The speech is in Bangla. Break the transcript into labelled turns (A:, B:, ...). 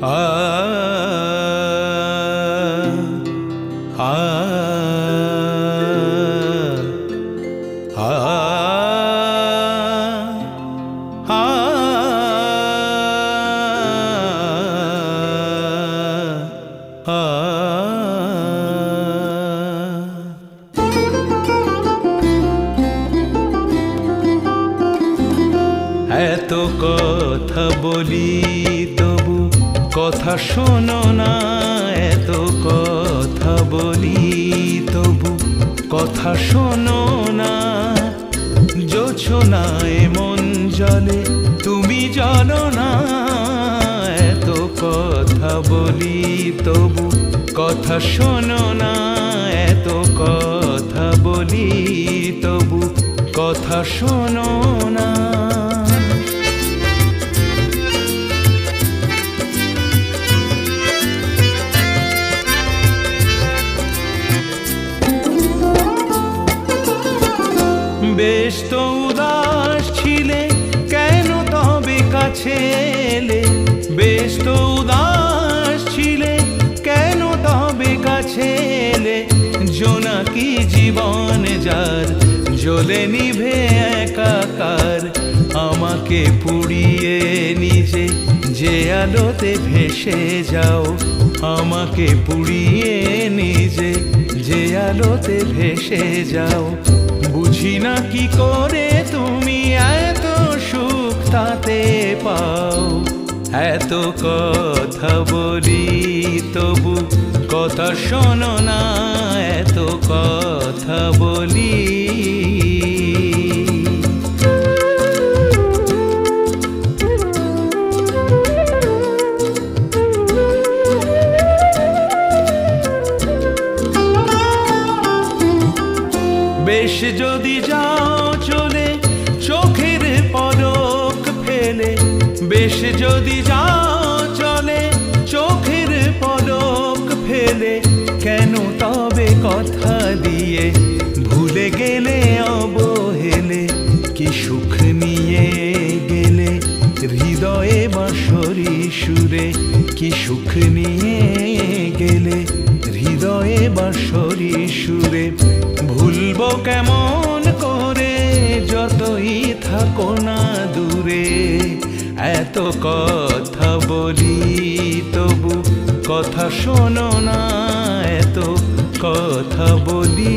A: আ আ আ এত কথা বলি তবু কথা শোনো না, এত কথা বলি তবু কথা শোনো না। জোছনায় মন জলে তুমি জানো না, এত কথা বলি তবু কথা শোনো না, এত কথা বলি তবু কথা শোনো না। বেশ তো উদাস ছিলে কেন তবে কাছে এলে, বেশ তো উদাস ছিলে কেন তবে কাছে এলে। জোনাকি জীবন যার জ্বলে নিভে একাকার, আমাকে পুড়িয়ে নিজে যে আলোতে ভেসে যাও, আমাকে পুড়িয়ে নিজে যে আলোতে ভেসে যাও। বুঝি না কি করে তুমি এত সুখ তাতে পাও, এত কথা বলি তবু কথা শোনো না, এত কথা বলি। বেশ যদি যাও চলে চোখের পলক ফেলে, বেশ যদি যাও চলে চোখের পলক ফেলে। কেন তবে কথা দিয়ে ভুলে গেলে অবহেলে, কি সুখ নিয়ে গেলে হৃদয়ে বাঁশরি সুরে, কি সুখ নিয়ে গেলে হৃদয়ে বাঁশরি সুরে। ভুলবো কেমন করে যতই থাকো না দূরে, এত কথা বলি তবু কথা শোনো না, এত কথা বলি।